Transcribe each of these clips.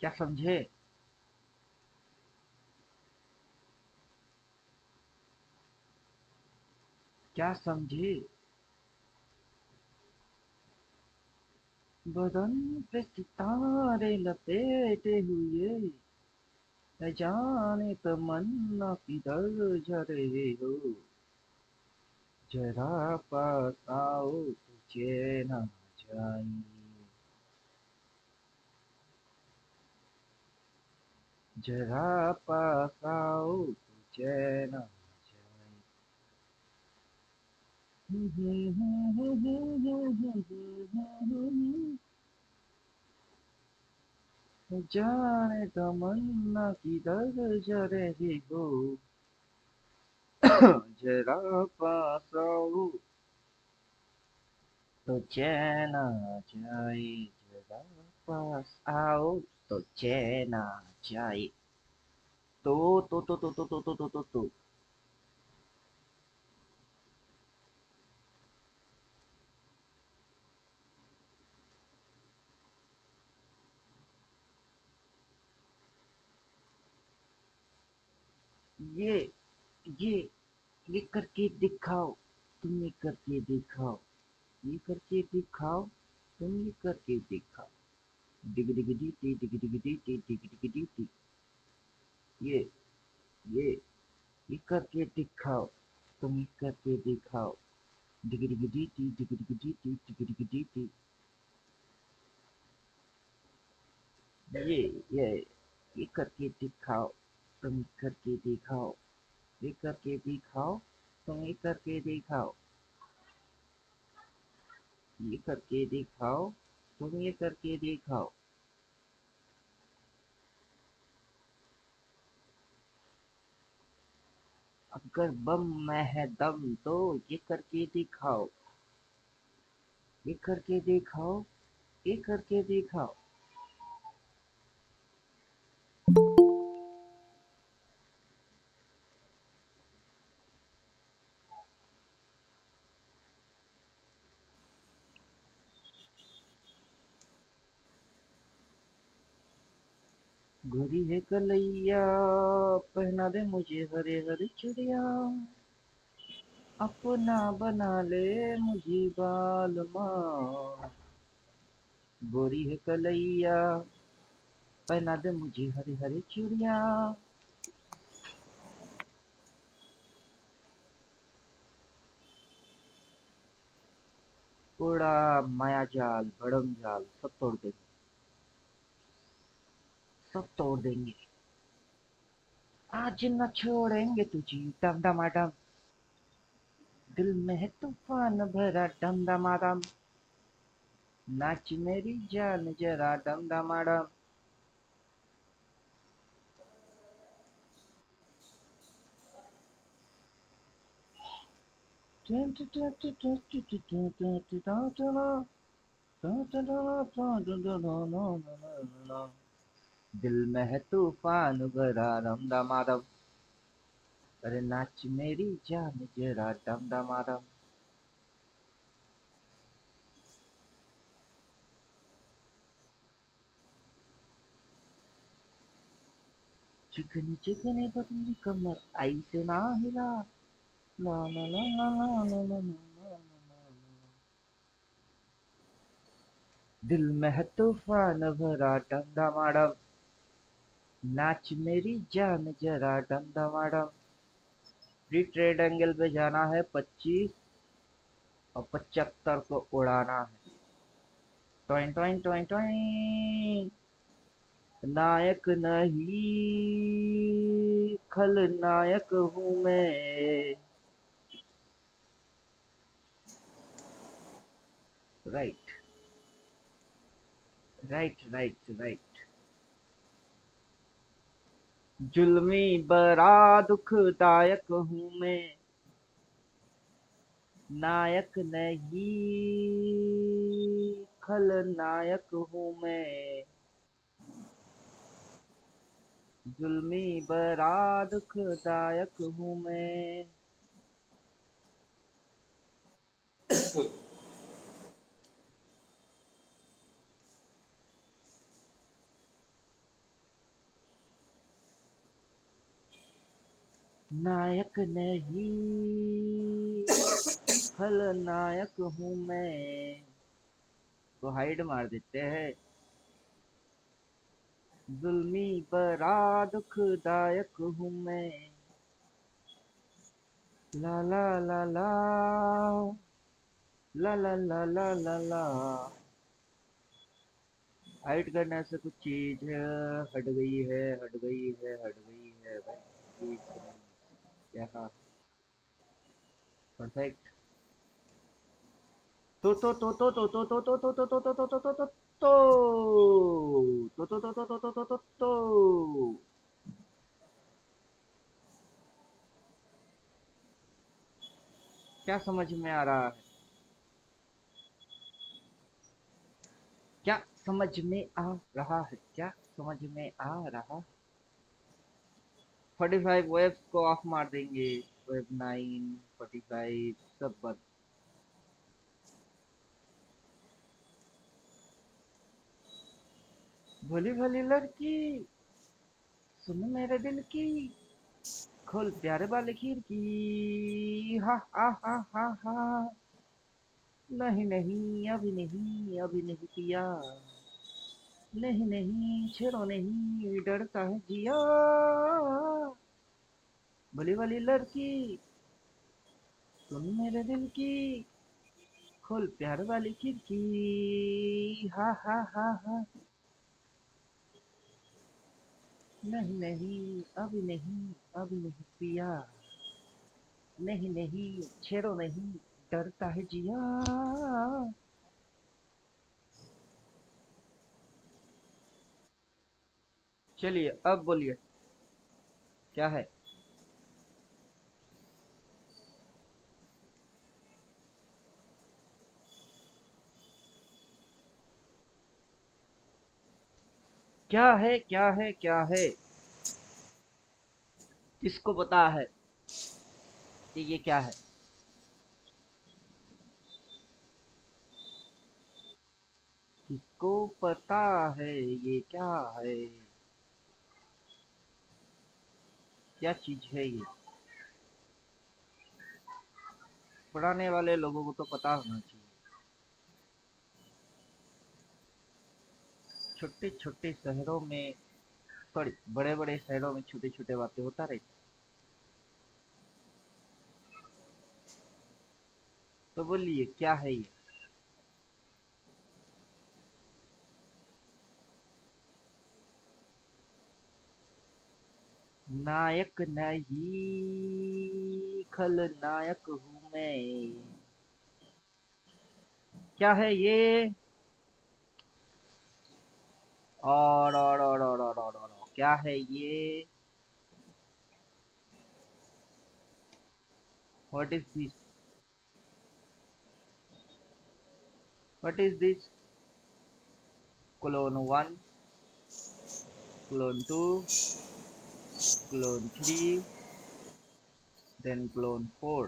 क्या समझे? क्या समझे? बदन पे सितारे लपेटे हुए, न जाने तमन्ना किधर जा रहे हो। जरा पास आओ तो चैन आ जाए। जरा पास आओ तो चैन आ जाए। न जाने तमन्ना किधर जा रहे हो। जरा पास आओ तो चैन आ जाए। जरा पास आओ तो चैन आ जाए। तो ये ये ये करके दिखाओ, तुम ये करके दिखाओ। ये करके दिखाओ, तुम ये करके दिखाओ। डिग डिग डी टी डिग डिग डी टी डिग डिग डी टी। ये ये ये करके दिखाओ, तुम ये करके दिखाओ। डिग डिग डी टी डिग डिग डी टी डिग डिग डी टी। ये ये ये करके दिखाओ, तुम ये करके दिखाओ। ये करके दिखाओ, तुम ये करके दिखाओ। ये करके दिखाओ, तुम ये करके दिखाओ। अगर बम में है दम तो ये करके दिखाओ। ये करके दिखाओ, ये करके दिखाओ। गोरी है कलैया, पहना दे मुझे हरे हरे चूड़िया। अपना बना ले मुझे बाल माँ। गोरी है कलैया, पहना दे मुझे हरे हरे चूड़िया। उड़ा माया जाल भड़म जाल सब तोड़ देंगे, सब तोड़ देंगे। आज न छोड़ेंगे तुझे डम डमाडम। दिल में है तूफान भरा डम डमाडम। नाच मेरी जान जरा डम डमाडम। दिल में है तूफान भरा डम डमाडम। अरे नाच मेरी जान जरा डम डमाडम। चिकनी चिकनी पतली कमर ऐसे ना हिला। ला ला ला ला ला ला ला ला ला। दिल में है तूफान भरा डम डमाडम। नाच मेरी जान जरा डम डमाडम। फ्री ट्रेड एंगल पे जाना है 25 और 75 को उड़ाना है। टोइन टोइन टोइन टोइन। नायक नहीं खलनायक हूँ मैं। Right right right right. जुल्मी बड़ा दुखदायक हूँ मैं। नायक नहीं खलनायक हूँ मैं। जुल्मी बड़ा दुखदायक हूँ मैं। नायक नहीं खलनायक हूँ मैं। तो हाइड मार देते हैं। जुल्मी बड़ा दुखदायक हूँ मैं। ला ला ला ला ला ला ला ला ला ला। हाइड करने से कुछ चीज हट गई है, हट गई है, हट गई है भाई। क्या? परफेक्ट। तो क्या समझ में आ रहा है? क्या समझ में आ रहा है? क्या समझ में आ रहा है? 45 वेव्स को ऑफ मार देंगे। वेब 9 45 सब बंद। भोली भोली लड़की सुन मेरे दिल की, खोल प्यारे वाली खिड़की। हा हा हा हा हा। नहीं नहीं अभी नहीं, अभी नहीं पिया। नहीं नहीं छेड़ो नहीं, डरता है जिया। भली वाली लड़की सुन मेरे दिल की, खोल प्यार वाली खिड़की। हा हा हा हा। नहीं नहीं अभी नहीं, अभी नहीं पिया। नहीं नहीं छेड़ो नहीं, डरता है जिया। चलिए अब बोलिए, क्या है? क्या है? क्या है? क्या है? किसको पता है कि ये क्या है? किसको पता है ये क्या है? क्या चीज है ये? पढ़ाने वाले लोगों को तो पता होना चाहिए। छोटे छोटे शहरों में, सॉरी बड़े बड़े शहरों में छोटे छोटे बातें होता रहता। तो बोलिए क्या है ये? नायक नहीं खलनायक हूँ मैं। क्या है ये? और क्या है ये? What is this? What is this? Clone 1, clone 2, clone 3, then clone 4।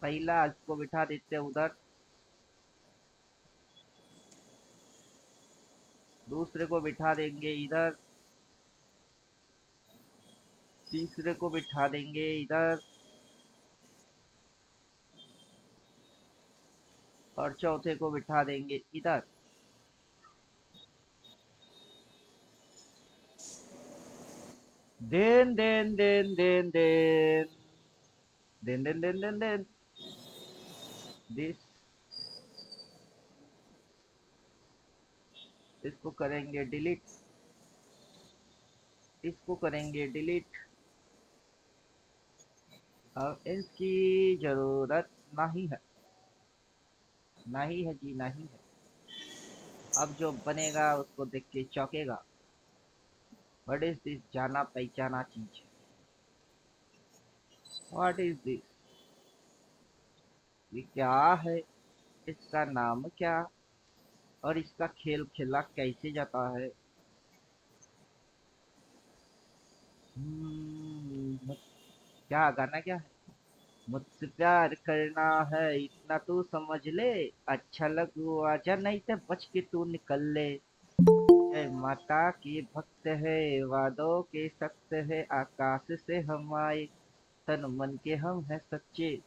पहला इसको बिठा देते उधर, दूसरे को बिठा देंगे इधर, तीसरे को बिठा देंगे इधर, और चौथे को बिठा देंगे इधर। Then then then then then then then then then then this, इसको करेंगे डिलीट, इसको करेंगे डिलीट। अब इसकी जरूरत नहीं है, नहीं है जी नहीं है। अब जो बनेगा उसको देख के चौंकेगा। What is this? जाना पहचाना चीज। What is this? ये क्या है? इसका नाम क्या? और इसका खेल खेला कैसे जाता है? क्या गाना क्या है? मुझसे प्यार करना है इतना तू समझ ले, अच्छा लगू आजा नहीं तो बच के तू निकल ले। माता के भक्त है, वादों के सख्त है, आकाश से हम आए, तन मन के हम है सच्चे,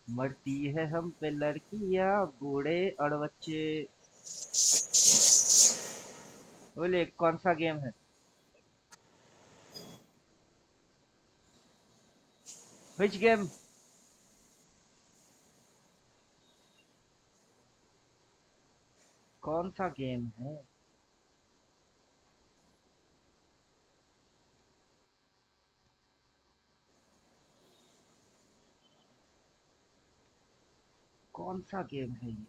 मरती है हम पे लड़कियां, बूढ़े और बच्चे। बोले कौन सा गेम है? Which game? कौन सा गेम है? कौन सा गेम है ये?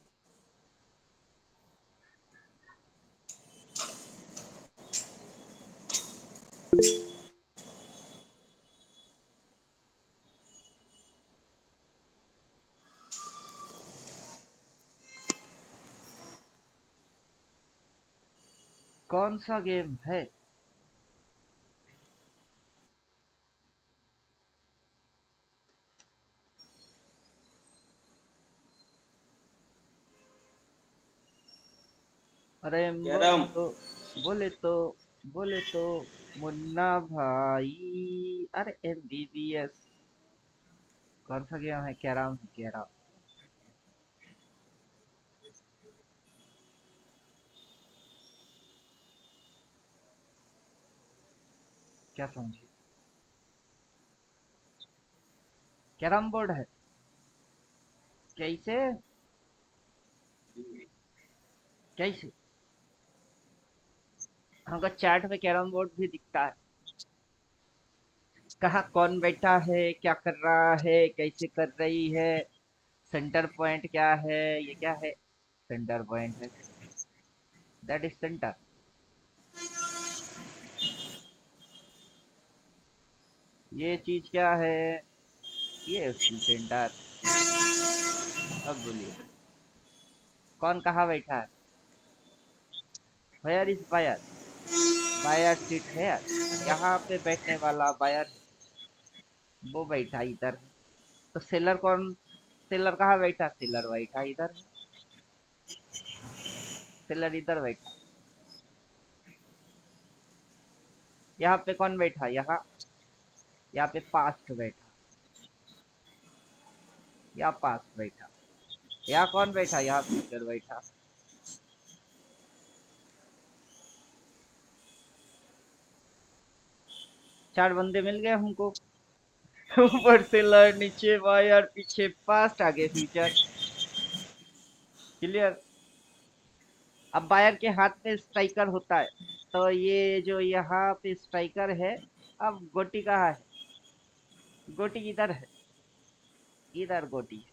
कौन सा गेम है? अरे कैरम। बोले तो बोले तो मुन्ना भाई। अरे MBBS। कौन सा गेम है? कैरम है, कैरम। क्या समझे? कैरम बोर्ड है? कैसे? कैसे? हमको चैट में कैरम बोर्ड भी दिखता है। कहाँ कौन बैठा है, क्या कर रहा है, कैसे कर रही है, सेंटर पॉइंट क्या है, ये क्या है? सेंटर पॉइंट है, दैट इज सेंटर। ये चीज क्या है? ये उसकी सेंटर। अब बोलिए, कौन कहाँ बैठा है? Where is buyer? Buyer seat है यार। यहाँ पे बैठने वाला बायर है, वो बैठा इधर है। तो सेलर कौन? सेलर कहाँ बैठा? सेलर बैठा इधर है। सेलर इधर बैठा। यहाँ पे कौन बैठा? यहाँ पे पास्ट बैठा। यहाँ पास्ट बैठा। यहाँ कौन बैठा? यहाँ फ्यूचर बैठा। चार बंदे मिल गए हमको। ऊपर सेलर, नीचे बायर, पीछे पास्ट, आगे फ्यूचर। क्लियर? अब बायर के हाथ में स्ट्राइकर होता है, तो ये जो यहाँ पे स्ट्राइकर है, अब गोटी कहाँ है? गोटी इधर है। इधर गोटी है।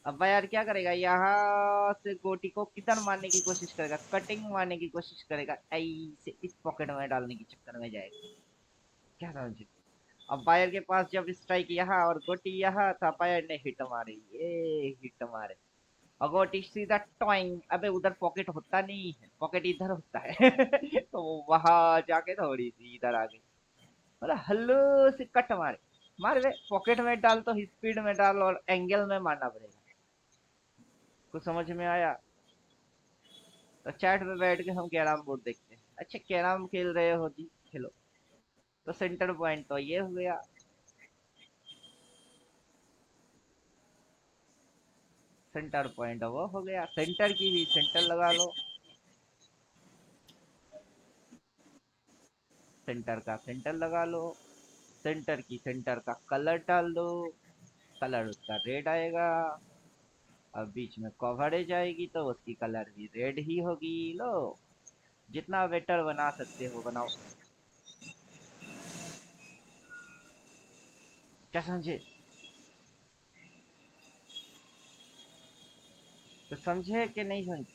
अब बायर क्या करेगा? यहाँ से गोटी को किधर मारने की कोशिश करेगा? कटिंग मारने की कोशिश करेगा, ऐसे इस पॉकेट में डालने के चक्कर में जाएगा। क्या समझे? अब बायर के पास जब स्ट्राइक यहाँ और गोटी यहाँ था, बायर ने हिट मारी, ये हिट मारे, और गोटी सीधा टॉइंग। अबे उधर पॉकेट होता नहीं है, पॉकेट इधर होता है। तो वो वहां जाके थोड़ी सी इधर आ गई, मतलब हल्लो से कट मारे। मार बे, पॉकेट में डाल तो स्पीड में डाल और एंगल में मारना पड़ेगा। कुछ समझ में आया? तो चैट में बैठ के हम कैरम बोर्ड देखते हैं। अच्छा कैरम खेल रहे हो जी, खेलो। तो सेंटर पॉइंट तो ये हो गया। सेंटर पॉइंट वो हो गया, सेंटर की भी सेंटर लगा लो। सेंटर का सेंटर लगा लो। सेंटर की सेंटर का कलर डाल दो। कलर उसका रेड आएगा। अब बीच में कवरेज आएगी तो उसकी कलर भी रेड ही होगी। लो, जितना बेटर बना सकते हो बनाओ। क्या समझे? तो समझे कि नहीं समझे?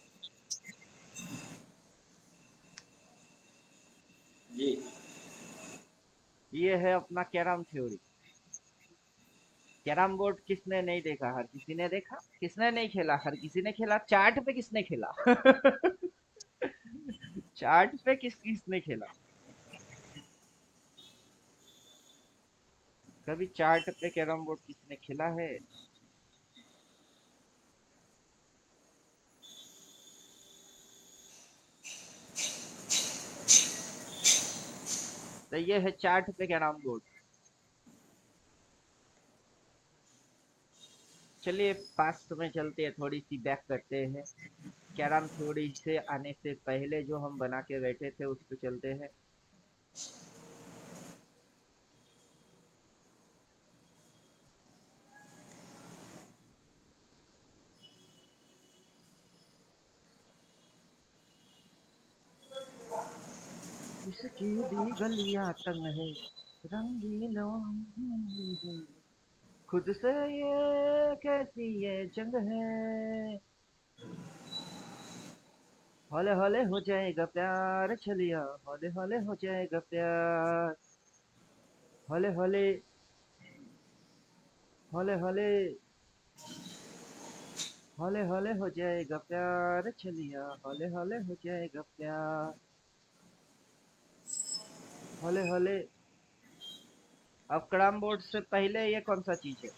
जी। ये है अपना कैरम थ्योरी। कैरम बोर्ड किसने नहीं देखा? हर किसी ने देखा। किसने नहीं खेला? हर किसी ने खेला। चार्ट पे किसने खेला? चार्ट पे किसने खेला? कभी चार्ट पे कैरम बोर्ड किसने खेला है? तो ये है चार्ट पे कैरम बोर्ड। चलिए पास्ट में चलते हैं, थोड़ी सी बैक करते हैं। कैरम थ्योरी से आने से पहले जो हम बना के बैठे थे उस पे चलते हैं। इसकी भी गलियां तंग है, रंगीलों खुद से ये कैसी ये जंग है। हौले हौले हो जाएगा प्यार चलिया, हौले हौले हो जाएगा प्यार। हौले हौले, हौले हौले, हौले हौले हो जाएगा प्यार चलिया, हौले हौले हो जाएगा प्यार। हौले हौले। अब कैरम बोर्ड से पहले ये कौन सा चीज है?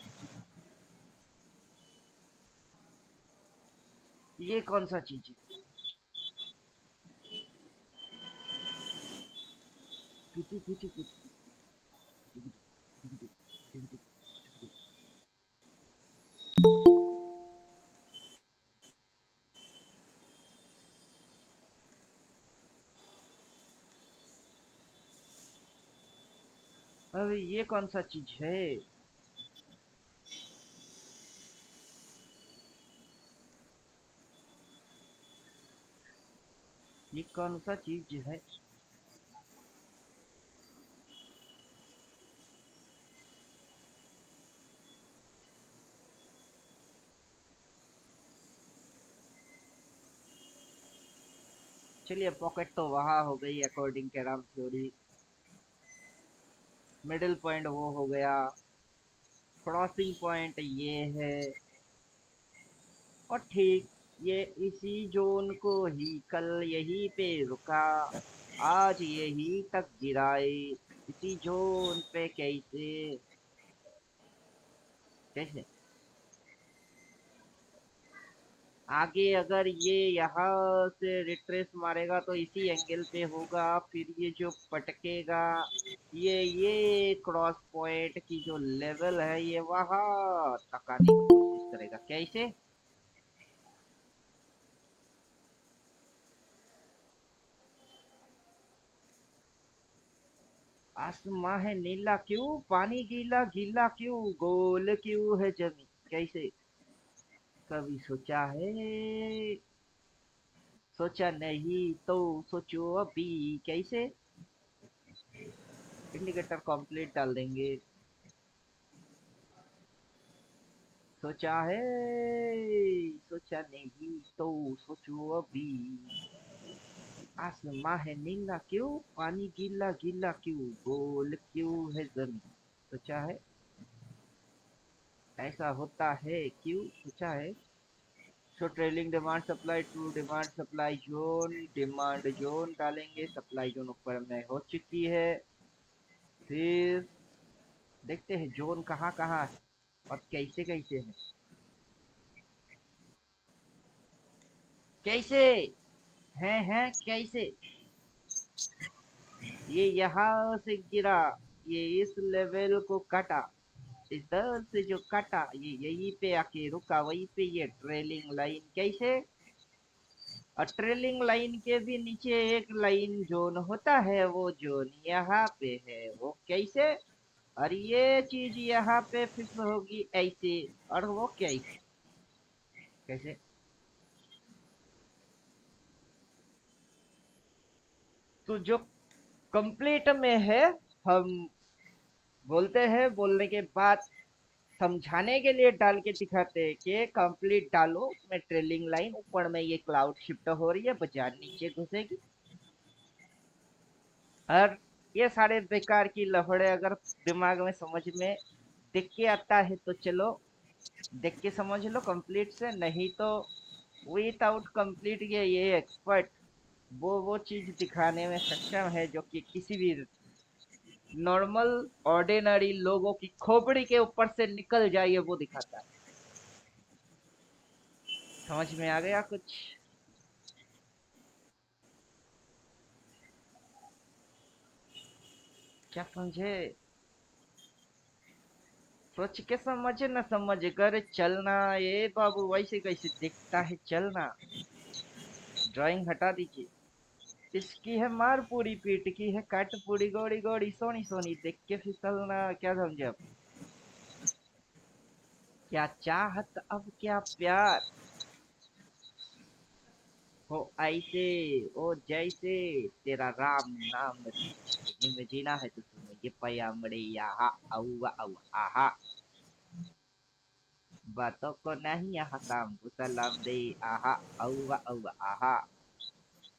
ये कौन सा चीज है? PT PT PT PT PT PT PT. अरे ये कौन सा चीज है? ये कौन सा चीज है? चलिए पॉकेट तो वहां हो गई according carrom theory. Middle point वो हो गया। क्रॉसिंग पॉइंट ये है। और ठीक, ये इसी जोन को ही कल यहीं पे रुका, आज यहीं तक गिराए। इसी जोन पे कैसे? कैसे आगे अगर ये यहाँ से रिट्रेस मारेगा तो इसी एंगल पे होगा, फिर ये जो पटकेगा, ये क्रॉस पॉइंट की जो लेवल है ये वहां तक आने की कोशिश करेगा। कैसे? आसमां है नीला क्यों, पानी गीला गीला क्यों, गोल क्यों है जमीन। कैसे? कभी सोचा है? सोचा नहीं तो सोचो अभी। कैसे? इंडिकेटर कंप्लीट डाल देंगे। सोचा है, सोचा नहीं तो सोचो अभी। आसमां है नीला क्यों, पानी गीला गीला क्यों, गोल क्यों है जमीन। सोचा है? ऐसा होता है क्यों? सोचा है? So trailing demand supply to demand supply zone, demand zone डालेंगे, सप्लाई जोन ऊपर में हो चुकी है। फिर देखते हैं जोन कहाँ कहाँ है और कैसे कैसे है। कैसे है कैसे? ये यहाँ से गिरा, ये इस लेवल को काटा, इधर से जो काटा ये यहीं पे आके रुका, वहीं पे ये ट्रेलिंग लाइन। कैसे? और ट्रेलिंग लाइन के भी नीचे एक लाइन जोन होता है, वो जोन यहाँ पे है। वो कैसे? और ये चीज यहाँ पे फिक्स होगी ऐसे, और वो कैसे? कैसे? तो जो कंप्लीट में है, हम बोलते हैं, बोलने के बाद समझाने के लिए डाल के दिखाते हैं कि कंप्लीट डालो मैं ट्रेलिंग लाइन ऊपर में, ये क्लाउड शिफ्ट हो रही है, बाजार नीचे घुसेगी। और ये सारे बेकार की लफड़े अगर दिमाग में समझ में दिख के आता है तो चलो देख के समझ लो कंप्लीट से, नहीं तो विदाउट कंप्लीट ये एक्सपर्ट वो चीज दिखाने में सक्षम है जो कि किसी भी नॉर्मल ऑर्डिनरी लोगों की खोपड़ी के ऊपर से निकल जाए, वो दिखाता है। समझ में आ गया कुछ? क्या समझे? सोच के समझ न समझ कर चलना, ये बाबू वैसे कैसे दिखता है चलना। ड्राइंग हटा दीजिए। इसकी है मार पूरी पीट की है काट पूरी गोड़ी गोड़ी सोनी सोनी देख के फिसलना। क्या समझे अब? क्या चाहत अब क्या प्यार हो ऐसे ओ जैसे तेरा राम नाम जिंदगी में जीना है तो तुम्हें ये पयामड़े यहाँ औवा औवा आहा। बातों को नहीं यहाँ काम को सलाम दे आहा औवा औवा आहा।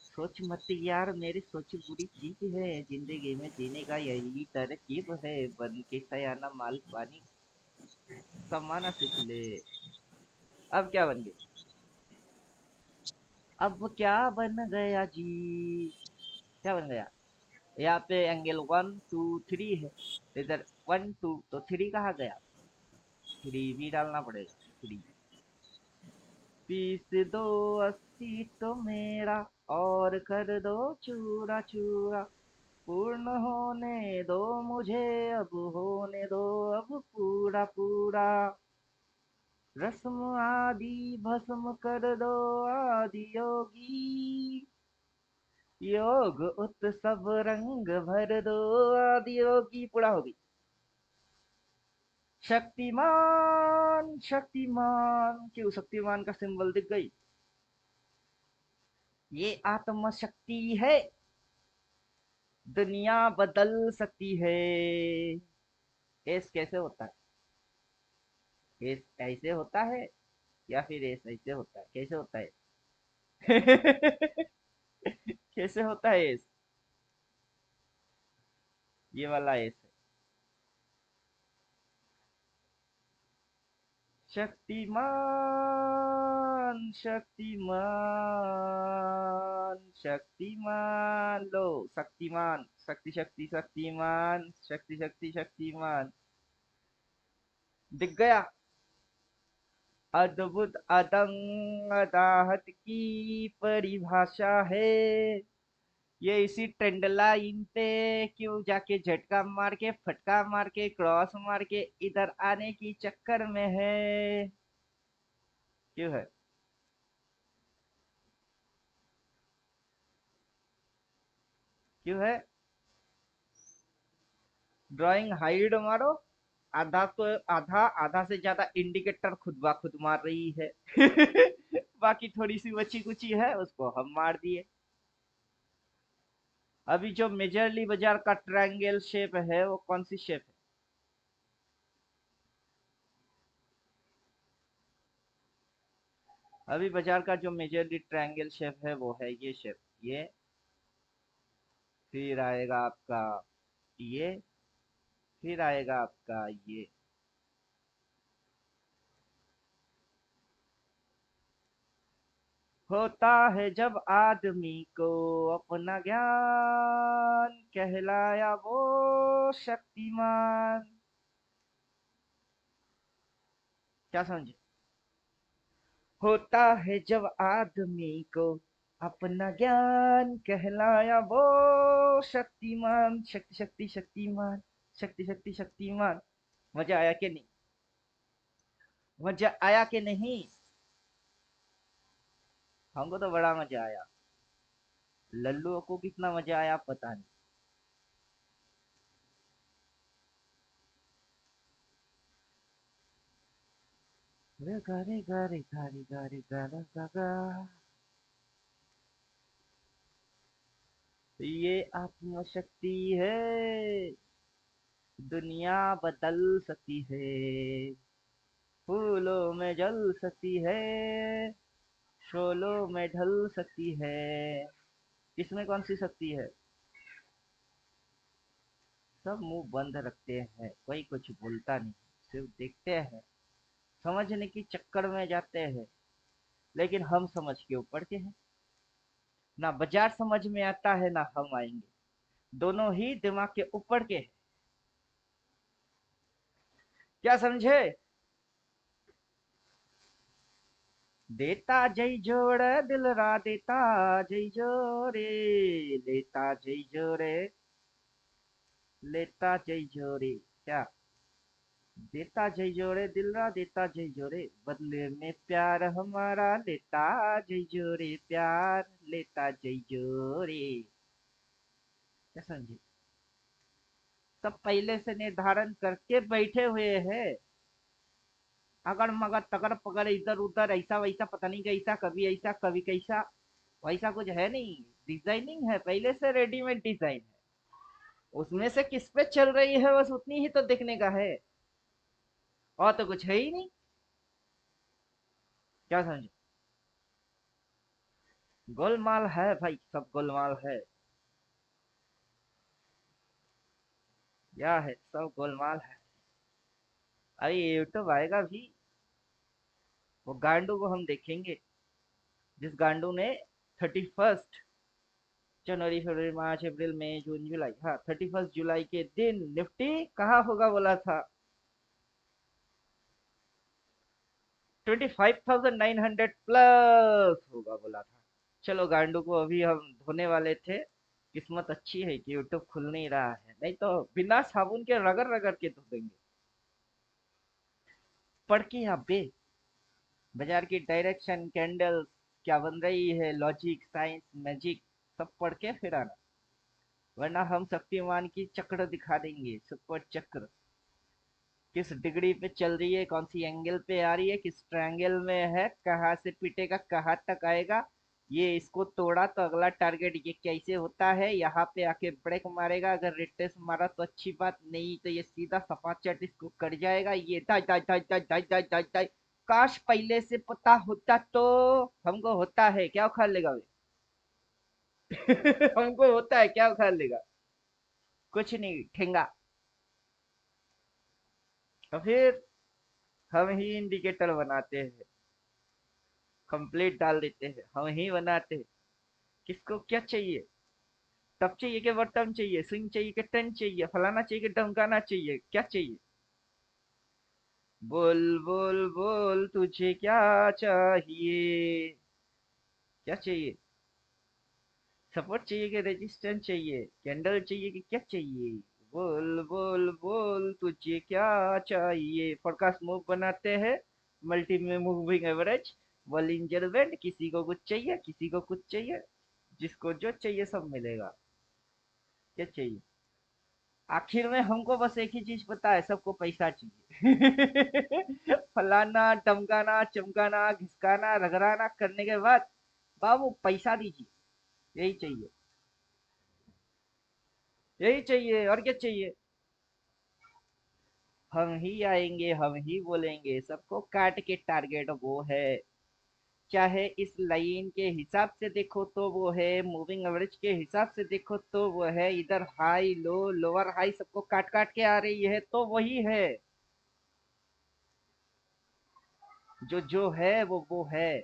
सोच मत यार मेरी सोच बुरी चीज है, जिंदगी में जीने का यही तरकीब है, बन के सयाना माल पानी कमाना सीख ले। अब क्या बन गया? अब क्या बन गया जी? क्या बन गया? यहाँ पे एंगल 1 2 3 है, इधर 1 2 तो 3 कहाँ गया? 3 भी डालना पड़ेगा। 3 पीस दो 80 तो मेरा और कर दो चूरा चूरा। पूर्ण होने दो मुझे अब, होने दो अब पूरा पूरा। रस्म आदि भस्म कर दो आदि योगी। योग उत्सव रंग भर दो आदि योगी। पूरा होगी। शक्तिमान शक्तिमान, क्यों शक्तिमान का सिंबल दिख गई? ये आत्म शक्ति है, दुनिया बदल सकती है। एस कैसे होता है? एस ऐसे होता है या फिर एस ऐसे होता है? कैसे होता है? कैसे होता है एस? ये वाला एस है। शक्तिमान शक्तिमान शक्तिमान लो। शक्तिमान शक्ति शक्ति शक्तिमान शक्ति शक्ति शक्तिमान दिख गया। अद्भुत अदंग अदाहत की परिभाषा है। ये इसी ट्रेंड लाइन पे क्यों जाके झटका मार के फटका मार के क्रॉस मार के इधर आने की चक्कर में है। क्यों है? क्यों है? ड्राइंग हाइड मारो। आधा तो आधा आधा से ज्यादा इंडिकेटर खुद ब खुद मार रही है। बाकी थोड़ी सी बची कुची है उसको हम मार दिए। अभी जो मेजरली बाजार का ट्रायंगल शेप है वो कौन सी शेप है? अभी बाजार का जो मेजरली ट्रायंगल शेप है वो है ये शेप। ये फिर आएगा आपका ये, फिर आएगा आपका ये। होता है जब आदमी को अपना ज्ञान, कहलाया वो शक्तिमान। क्या समझे? होता है जब आदमी को अपना ज्ञान, कहलाया वो शक्तिमान। शक्ति शक्ति शक्तिमान शक्ति शक्ति शक्तिमान। मजा आया कि नहीं? मजा आया कि नहीं? हमको तो बड़ा मजा आया। लल्लुओं को कितना मजा आया पता नहीं। रे गा रे गा रे गा रे गा रे गा रा गा गा। ये आत्मशक्ति है, दुनिया बदल सकती है, फूलों में जल सकती है, शोलों में ढल सकती है। इसमें कौन सी शक्ति है? सब मुंह बंद रखते हैं, कोई कुछ बोलता नहीं, सिर्फ देखते हैं, समझने की चक्कर में जाते हैं। लेकिन हम समझ के ऊपर के हैं। ना बाजार समझ में आता है ना हम आएंगे, दोनों ही दिमाग के ऊपर के हैं। क्या समझे? देता जय जोड़ दिल रा देता जय जोरे, देता जय जोरे। लेता जय जोरे क्या, देता जय जोरे दिलरा देता जय जोरे, बदले में प्यार हमारा लेता जय जोरे, प्यार लेता जय जोरे। क्या समझे, सब पहले से निर्धारण करके बैठे हुए हैं। अगर मगर तगर पगर इधर उधर ऐसा वैसा पता नहीं कैसा, कभी ऐसा कभी कैसा, वैसा कुछ है नहीं। डिजाइनिंग है पहले से, रेडीमेड डिजाइन है, उसमें से किस पे चल रही है बस उतनी ही तो देखने का है, और तो कुछ है ही नहीं। क्या समझे, गोलमाल है भाई, सब गोलमाल है। क्या है, सब गोलमाल है। अरे यूट्यूब आएगा भी, वो गांडू को हम देखेंगे, जिस गांडू ने 31 जनवरी फरवरी मार्च अप्रैल मई जून जुलाई, हाँ 31 जुलाई के दिन निफ्टी कहाँ होगा बोला था, 25,900 प्लस होगा बोला था। चलो गांडू को अभी हम धोने वाले थे, किस्मत अच्छी है कि यूट्यूब खुल नहीं रहा है, नहीं तो बिना साबुन के रगड़ रगड़ के धो देंगे। पढ़ के यहाँ बे, बाजार की डायरेक्शन कैंडल क्या बन रही है, लॉजिक साइंस मैजिक सब पढ़ के फिर आना, वरना हम शक्तिमान की चक्र दिखा देंगे, सुपर चक्र किस डिग्री पे चल रही है, कौन सी एंगल पे आ रही है, किस ट्रायंगल में है, कहाँ से पिटेगा कहाँ तक आएगा, ये इसको तोड़ा तो अगला टारगेट ये कैसे होता है, यहाँ पे आके ब्रेक मारेगा, अगर रिट्रेस मारा तो अच्छी बात, नहीं तो ये सीधा सपाचट इसको कर जाएगा, ये दाई दाई दाई दाई दाई दाई दाई दाई। काश पहले से पता होता तो। हमको होता है क्या उखाड़ लेगा वे। हमको होता है क्या उखाड़ लेगा, कुछ नहीं ठेंगा। तो फिर हम ही इंडिकेटर बनाते हैं, कंप्लीट डाल देते हैं, हम ही बनाते हैं। किसको क्या चाहिए, टप चाहिए कि बटम चाहिए, स्विंग चाहिए कि टर्न चाहिए, फलाना चाहिए कि धमकाना चाहिए, क्या चाहिए। बोल बोल बोल तुझे क्या चाहिए, क्या चाहिए, सपोर्ट चाहिए कि रेजिस्टेंस चाहिए, कैंडल चाहिए कि क्या चाहिए। बोल बोल बोल तुझे क्या चाहिए, फोरकास्ट मूव बनाते हैं, मल्टी में मूविंग एवरेज, बॉलिंजर बैंड, किसी को कुछ चाहिए किसी को कुछ चाहिए, जिसको जो चाहिए सब मिलेगा। क्या चाहिए, आखिर में हमको बस एक ही चीज पता है, सबको पैसा चाहिए। फलाना धमकाना चमकाना घिसकाना रगड़ाना करने के बाद बाबू पैसा दीजिए, यही चाहिए, यही चाहिए और क्या चाहिए। हम ही आएंगे हम ही बोलेंगे, सबको काट के टारगेट वो है, चाहे इस लाइन के हिसाब से देखो तो वो है, मूविंग एवरेज के हिसाब से देखो तो वो है, इधर हाई लो लोअर हाई सबको काट काट के आ रही है तो वही है, जो है वो है।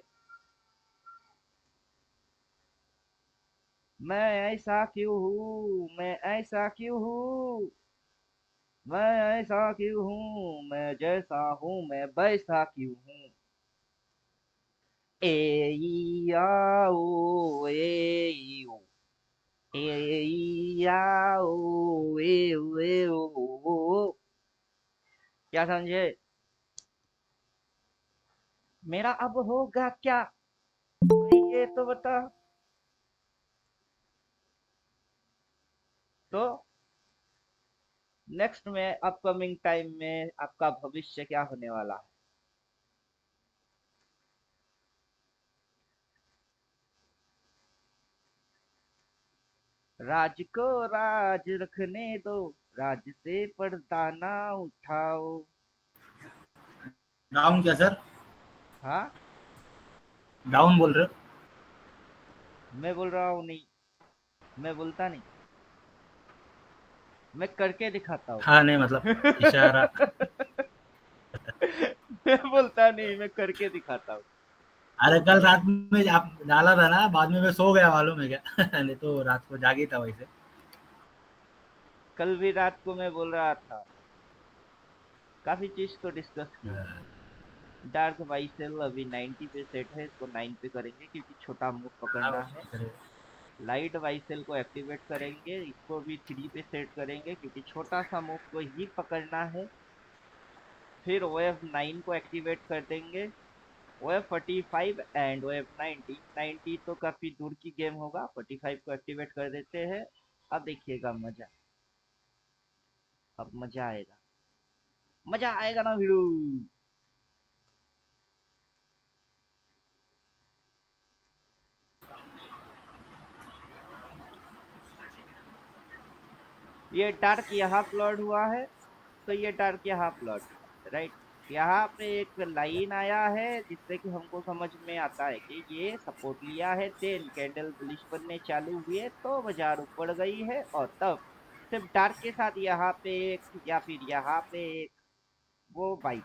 मैं ऐसा क्यों हूँ, मैं ऐसा क्यों हूँ, मैं ऐसा क्यों हूँ, मैं जैसा हूँ मैं वैसा क्यों हूँ। ए ई आ ओ ए ई ओ, ए ई आ ओ ए ओ। क्या समझे, मेरा अब होगा क्या, भाई ये तो बता। तो नेक्स्ट में अपकमिंग टाइम में आपका भविष्य क्या होने वाला है, राज को राज रखने दो, राज से पर्दा ना उठाओ। डाउन क्या सर? हाँ, डाउन बोल रहे हो? मैं बोल रहा हूँ नहीं, मैं बोलता नहीं, मैं करके दिखाता हूँ। हाँ नहीं मतलब इशारा। मैं बोलता नहीं, मैं करके दिखाता हूँ। अरे कल रात में आप डाला था ना, बाद में मैं सो गया मालूम है क्या? नहीं तो रात को जागी था वैसे। कल भी रात को मैं बोल रहा था, काफी चीज तो डिस्कस किए। डार्क वाई सेल अभी 90 पे सेट है, इसको 9 पे करेंगे क्योंकि छोटा मूव हाँ पकड़ना उसी है। की तरह। लाइट वाई सेल को एक्टिवेट करेंगे, इसको भी 3 पे सेट करेंगे क्योंकि छोटा सा मूव को ही पकड़ना है। फिर ओ एफ 9 को एक्टिवेट कर देंगे, O F 45 and O F 90 तो काफी दूर की गेम होगा, 45 को एक्टिवेट कर देते हैं। अब देखिएगा मजा, अब मजा आएगा ना वीरू। ये डार्क यहाँ प्लॉट हुआ है, तो ये डार्क यहाँ प्लॉट हुआ है, राइट। यहाँ पे एक लाइन आया है जिससे कि हमको समझ में आता है कि ये सपोर्ट लिया है, देन कैंडल बुलिश बनने चालू हुए तो बाजार ऊपर गई है, और तब सिर्फ डार्क के साथ यहाँ पे एक या फिर यहाँ पे एक वो बाई,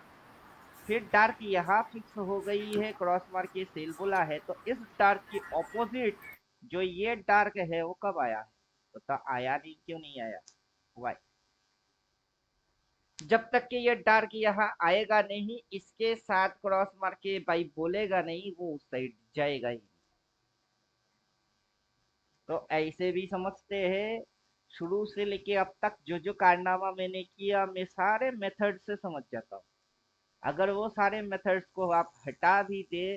फिर डार्क यहाँ फिक्स हो गई है, क्रॉस मार के सेल बोला है, तो इस डार्क की ऑपोजिट जो ये डार्क है वो कब आया है, तो आया नहीं, क्यों नहीं आया, वाई। जब तक कि ये डार्क यहाँ आएगा नहीं, इसके साथ क्रॉस मार के भाई बोलेगा नहीं, वो उस साइड जाएगा ही। तो ऐसे भी समझते हैं, शुरू से लेके अब तक जो जो कारनामा मैंने किया, मैं सारे मेथड से समझ जाता हूँ। अगर वो सारे मेथड्स को आप हटा भी दे,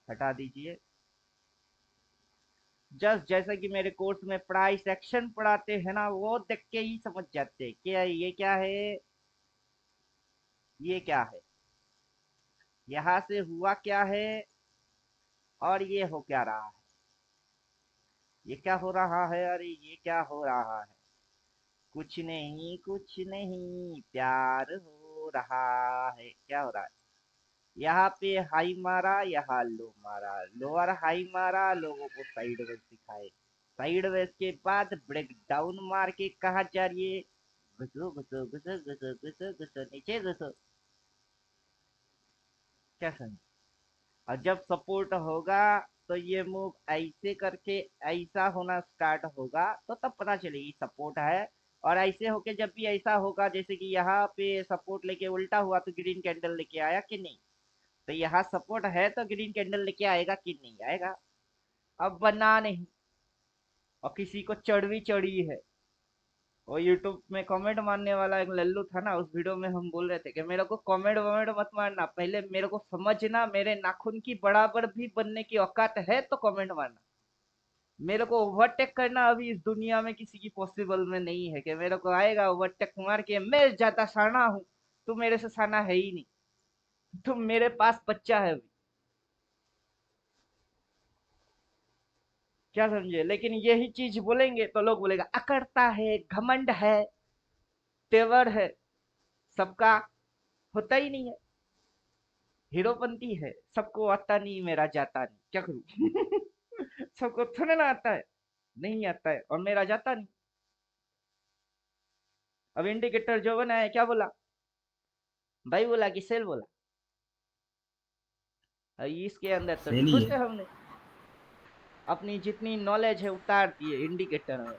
हटा दीजिए, जस्ट जैसा कि मेरे कोर्स में प्राइस एक्शन पढ़ाते हैं ना, वो देख के ही समझ जाते हैं कि ये क्या है, ये क्या है, यहाँ से हुआ क्या है, और ये हो क्या रहा है, ये क्या हो रहा है, अरे ये क्या हो रहा है, कुछ नहीं प्यार हो रहा है, क्या हो रहा है। यहाँ पे हाई मारा, यहाँ लो मारा, लोअर हाई मारा, लोगों को साइड वेज दिखाए, साइड वेज के बाद ब्रेक डाउन मार के कहा जा रही है घुसो घुसो घुसो घुसो घुसो घुसो नीचे घुसो, क्या समझ। और जब सपोर्ट होगा तो ये मूव ऐसे करके ऐसा होना स्टार्ट होगा, तो तब पता चलेगी सपोर्ट है। और ऐसे होके जब भी ऐसा होगा, जैसे कि यहाँ पे सपोर्ट लेके उल्टा हुआ तो ग्रीन कैंडल लेके आया कि नहीं, तो यहाँ सपोर्ट है तो ग्रीन कैंडल लेके आएगा कि नहीं आएगा। अब बना नहीं, और किसी को चढ़ चढ़ी है। वो यूट्यूब में कमेंट मारने वाला एक लल्लू था ना, उस वीडियो में हम बोल रहे थे कि मेरे को कमेंट वमेंट मत मारना, पहले मेरे को समझना, मेरे नाखून की बराबर भी बनने की औकात है तो कमेंट मारना। मेरे को ओवरटेक करना अभी इस दुनिया में किसी की पॉसिबल में नहीं है कि मेरे को आएगा ओवरटेक मार के, मैं ज्यादा शाना हूँ, तू मेरे से शाना है ही नहीं, तुम मेरे पास बच्चा है अभी, क्या समझे। लेकिन यही चीज बोलेंगे तो लोग बोलेगा अकड़ता है, घमंड है, तेवर है, सबका होता ही नहीं है, हीरोपंती है, सबको आता नहीं मेरा जाता नहीं, क्या करूं। सबको थोड़ा ना आता है, नहीं आता है, और मेरा जाता नहीं। अब इंडिकेटर जो बना है क्या बोला, भाई बोला कि सेल बोला, इसके अंदर तो सही घुस है। गए हमने, अपनी जितनी नॉलेज है उतार दिए इंडिकेटर में।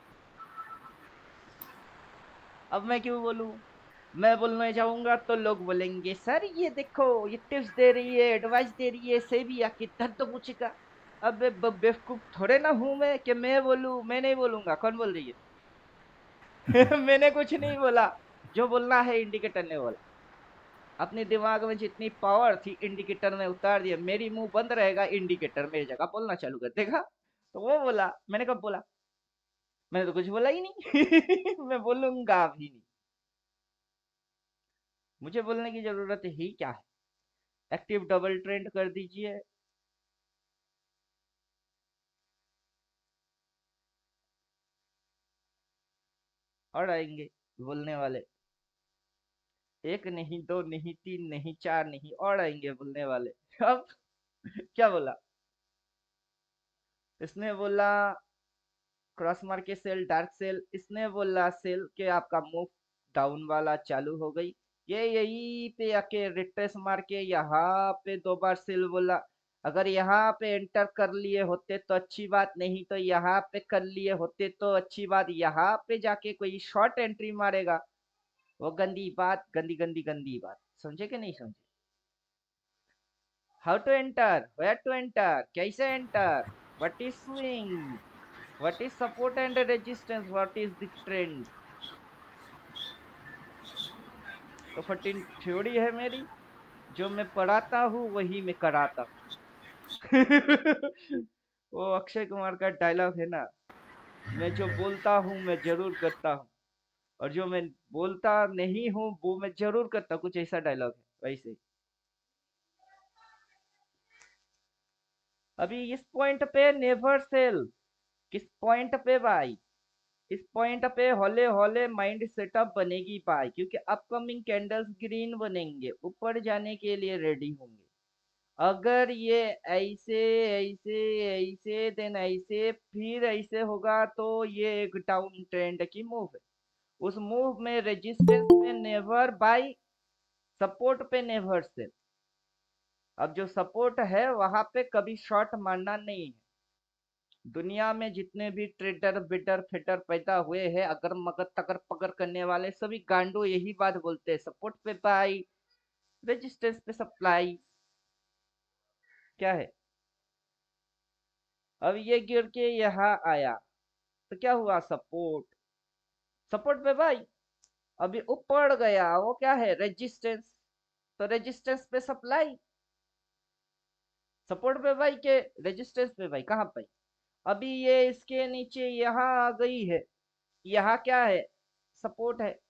अब मैं क्यों बोलूं, मैं बोलने जाऊंगा तो लोग बोलेंगे सर ये देखो ये टिप्स दे रही है, एडवाइस दे रही है, सेबी आके दर्द तो पूछेगा। अब बेवकूफ थोड़े ना हूं मैं कि मैं बोलूं, मैं नहीं बोलूंगा, कौन बोल रही है। मैंने कुछ नहीं बोला, जो बोलना है इंडिकेटर ने बोला, अपने दिमाग में जितनी पावर थी इंडिकेटर में उतार दिया, मेरी मुंह बंद रहेगा, इंडिकेटर मेरी जगह बोलना चालू कर देगा। तो वो बोला, मैंने कब बोला, मैंने तो कुछ बोला ही नहीं। मैं बोलूंगा भी नहीं, मुझे बोलने की जरूरत ही क्या है। एक्टिव डबल ट्रेंड कर दीजिए, और आएंगे बोलने वाले, एक नहीं, दो नहीं, तीन नहीं, चार नहीं, और आएंगे बोलने वाले। अब क्या बोला, इसने बोला क्रॉस मार के सेल, डार्क सेल, इसने बोला सेल के आपका मूव डाउन वाला चालू हो गई, ये यही पे आके रिट्रेस मार के यहाँ पे 2 बार सेल बोला। अगर यहाँ पे एंटर कर लिए होते तो अच्छी बात, नहीं तो यहाँ पे कर लिए होते तो अच्छी बात, यहाँ पे जाके कोई शॉर्ट एंट्री मारेगा, वो गंदी बात, गंदी गंदी गंदी बात, समझे कि नहीं समझे। How to enter, where to enter, कैसे enter, what is swing, what is support and resistance, what is the trend. तो 14 थ्योरी है मेरी, जो मैं पढ़ाता हूँ वही मैं कराता हूँ। वो अक्षय कुमार का डायलॉग है ना, मैं जो बोलता हूँ मैं जरूर करता हूँ, और जो मैं बोलता नहीं हूँ वो मैं जरूर करता हूँ, कुछ ऐसा डायलॉग है वैसे। अभी इस पॉइंट पे नेवर सेल, किस पॉइंट पे भाई, इस पॉइंट पे हौले हौले माइंड सेटअप बनेगी भाई, क्योंकि अपकमिंग कैंडल्स ग्रीन बनेंगे, ऊपर जाने के लिए रेडी होंगे। अगर ये ऐसे ऐसे ऐसे देन ऐसे फिर ऐसे होगा तो ये एक डाउन ट्रेंड की मूव है। उस मूव में रेजिस्टेंस में नेवर बाई, सपोर्ट पे नेवर सेल। अब जो सपोर्ट है वहां पे कभी शॉर्ट मारना नहीं है। दुनिया में जितने भी ट्रेडर बिटर फिटर पैदा हुए हैं, अगर मगर तकर पकड़ करने वाले सभी गांडो यही बात बोलते हैं, सपोर्ट पे बाई, रेजिस्टेंस पे सप्लाई। क्या है, अब ये गिर के यहाँ आया तो क्या हुआ, सपोर्ट, सपोर्ट पे भाई, अभी ऊपर गया वो क्या है, रेजिस्टेंस, तो रेजिस्टेंस पे सप्लाई, सपोर्ट पे भाई के रेजिस्टेंस पे भाई, कहाँ पे, अभी ये इसके नीचे यहाँ आ गई है, यहाँ क्या है, सपोर्ट है,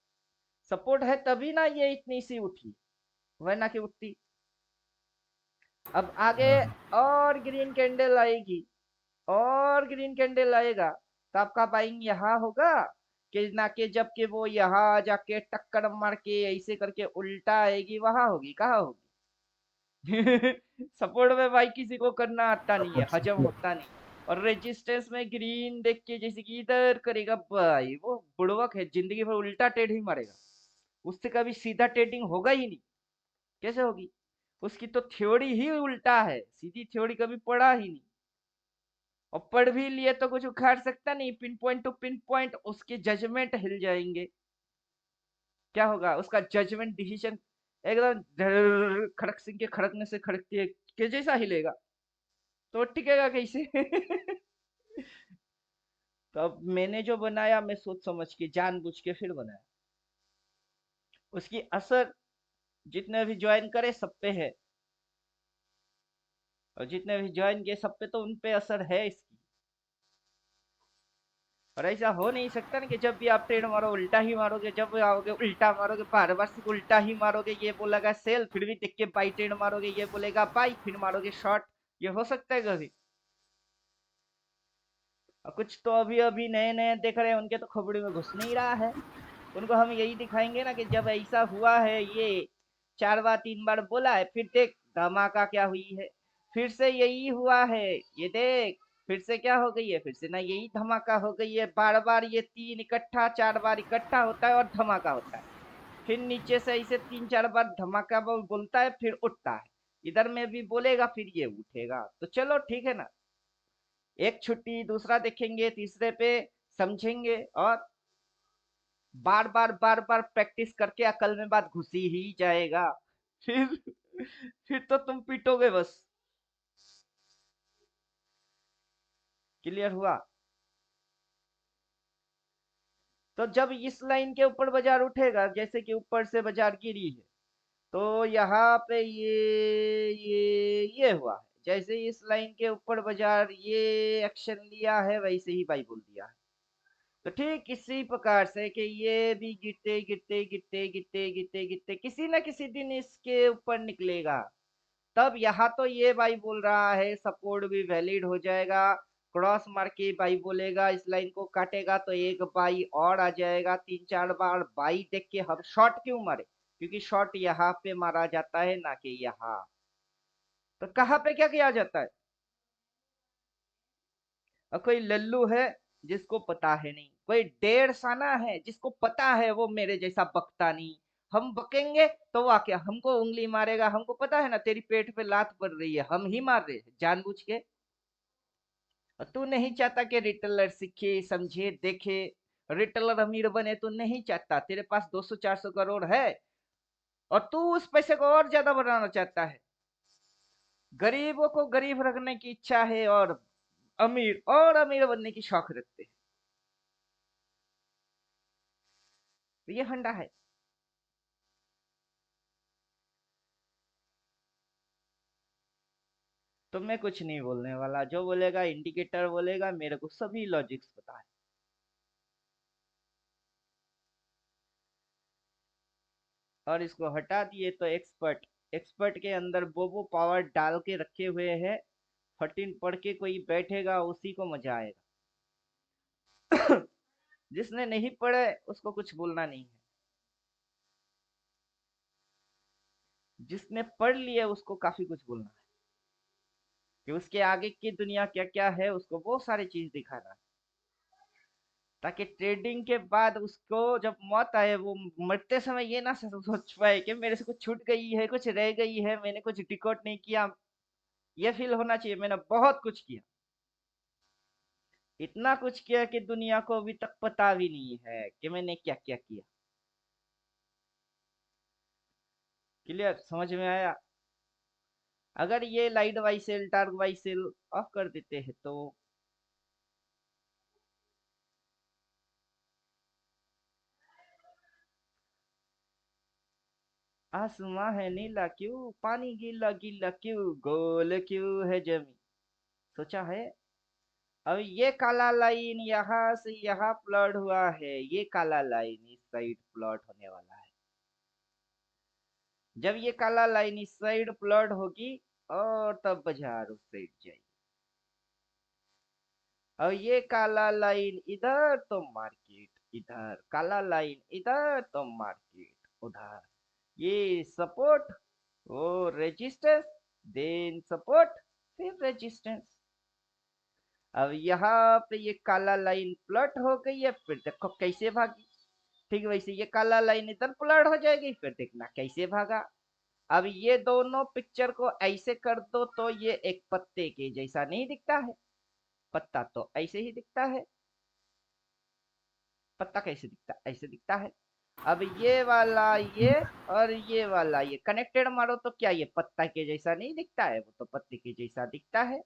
सपोर्ट है तभी ना ये इतनी सी उठी, वरना की उठती। अब आगे और ग्रीन कैंडल आएगी, और ग्रीन कैंडल आएगा, तो आपका बाइंग यहाँ होगा कि ना, कि जबकि वो यहाँ जाके टक्कर मार के ऐसे करके उल्टा आएगी, वहां होगी, कहाँ होगी। सपोर्ट में भाई किसी को करना आता नहीं है, हजम होता नहीं। और रेजिस्टेंस में ग्रीन देख के जैसे कि इधर करेगा भाई, वो बुड़वक है, जिंदगी भर उल्टा टेढ़ ही मारेगा, उससे कभी सीधा टेडिंग होगा ही नहीं। कैसे होगी, उसकी तो थ्योरी ही उल्टा है, सीधी थ्योरी कभी पढ़ा ही नहीं, और पढ़ भी लिए तो कुछ उखाड़ सकता नहीं, pin point two pin point उसके जजमेंट हिल जाएंगे। क्या होगा उसका जजमेंट डिसीजन, एकदम खड़क सिंह के खड़कने से खड़कती है के जैसा हिलेगा, तो टिकेगा कैसे। तो अब मैंने जो बनाया, मैं सोच समझ के जानबूझ के फिर बनाया, उसकी असर जितने भी ज्वाइन करे सब पे है, और जितने भी ज्वाइन किए सब पे, तो उन पे असर है इसकी। और ऐसा हो नहीं सकता ना कि जब भी आप ट्रेड मारो उल्टा ही मारोगे, जब भी आओगे उल्टा मारोगे, बार बार सिर्फ उल्टा ही मारोगे, ये बोलेगा सेल, फिर भी देख के बाई ट्रेड मारोगे, ये बोलेगा बाई, फिर मारोगे शॉर्ट। ये हो सकता है कभी। और कुछ तो अभी अभी नए नए देख रहे हैं, उनके तो खोपड़ी में घुस नहीं रहा है। उनको हम यही दिखाएंगे ना कि जब ऐसा हुआ है, ये 4 बार 3 बार बोला है, फिर देख धमाका क्या हुई है, फिर से यही हुआ है, ये देख फिर से क्या हो गई है, फिर से ना यही धमाका हो गई है, बार बार ये 3 इकट्ठा 4 बार इकट्ठा होता है और धमाका होता है। फिर नीचे से ऐसे 3 4 बार धमाका बोलता है, फिर उठता है, इधर में भी बोलेगा, फिर ये उठेगा, तो चलो ठीक है ना, एक छुट्टी दूसरा देखेंगे, तीसरे पे समझेंगे, और बार बार प्रैक्टिस करके अकल में बात घुसी ही जाएगा। फिर फिर तो तुम पीटोगे बस। क्लियर हुआ। तो जब इस लाइन के ऊपर बाजार उठेगा, जैसे कि ऊपर से बाजार गिरी है, तो यहाँ पे ये हुआ है, जैसे इस लाइन के ऊपर बाजार ये एक्शन लिया है, वैसे ही बाई बोल दिया है। तो ठीक इसी प्रकार से कि ये भी गिरते गिरते गिरते गिरते गिरते गिरते किसी ना किसी दिन इसके ऊपर निकलेगा, तब यहाँ तो ये भाई बोल रहा है सपोर्ट भी वैलिड हो जाएगा, क्रॉस मार के भाई बोलेगा इस लाइन को काटेगा, तो एक बाई और आ जाएगा, 3 4 बार बाई देख के हम शॉर्ट क्यों मारे, क्योंकि शॉर्ट यहाँ पे मारा जाता है ना कि यहाँ। तो कहाँ पे क्या किया जाता है, और कोई लल्लू है जिसको पता है नहीं, कोई डेढ़ साना है जिसको पता है वो मेरे जैसा बकता नहीं, हम बकेंगे तो वो आके हमको उंगली मारेगा, हमको पता है ना तेरी पेट पे लात पड़ रही है, हम ही मार रहे हैं जानबूझ के। और तू नहीं चाहता कि रिटेलर सीखे समझे देखे, रिटेलर अमीर बने, तू नहीं चाहता, तेरे पास 200 400 करोड़ है, और तू उस पैसे को और ज्यादा बढ़ाना चाहता है, गरीबों को गरीब रखने की इच्छा है, और अमीर और अमीर बनने की शौक रखते हैं। तो ये हंडा है। तो मैं कुछ नहीं बोलने वाला, जो बोलेगा इंडिकेटर बोलेगा, मेरे को सभी लॉजिक्स पता है। और इसको हटा दिए तो एक्सपर्ट, एक्सपर्ट के अंदर वो पावर डाल के रखे हुए हैं। 13 पढ़ के कोई बैठेगा उसी को मजा आएगा। जिसने नहीं पढ़े उसको कुछ बोलना नहीं है, जिसने पढ़ लिया उसको काफी कुछ बोलना है, कि उसके आगे की दुनिया क्या क्या है, उसको वो सारी चीज दिखाना है, ताकि ट्रेडिंग के बाद उसको जब मौत आए वो मरते समय ये ना सोच पाए कि मेरे से कुछ छूट गई है, कुछ रह गई है, मैंने कुछ डिकोड नहीं किया। ये फील होना चाहिए मैंने बहुत कुछ किया, इतना कुछ किया कि दुनिया को अभी तक पता भी नहीं है कि मैंने क्या क्या किया। क्लियर, समझ में आया? अगर ये light Y cell dark Y cell off कर देते हैं तो आसमां है नीला क्यों, पानी गीला गीला क्यों, गोल क्यों है जमी, सोचा है? अब ये काला लाइन यहाँ से यहाँ प्लॉट हुआ है, ये काला लाइन इस साइड प्लॉट होने वाला है। जब ये काला लाइन इस साइड प्लॉट होगी और तब बाजार उस साइड जाएगी। और ये काला लाइन इधर तो मार्केट इधर, काला लाइन इधर तो मार्केट उधर। ये सपोर्ट, वो रेजिस्टेंस, देन सपोर्ट, फिर रेजिस्टेंस। अब यहाँ पे ये काला लाइन प्लॉट हो गई है, फिर देखो कैसे भागी। ठीक वैसे ये काला लाइन इधर प्लॉट हो जाएगी, फिर देखना कैसे भागा। अब ये दोनों पिक्चर को ऐसे कर दो तो ये एक पत्ते के जैसा नहीं दिखता है? पत्ता तो ऐसे ही दिखता है, पत्ता कैसे दिखता, ऐसे दिखता है। अब ये वाला ये और ये वाला ये कनेक्टेड मारो तो क्या ये पत्ता के जैसा नहीं दिखता है? वो तो पत्ते के जैसा दिखता है।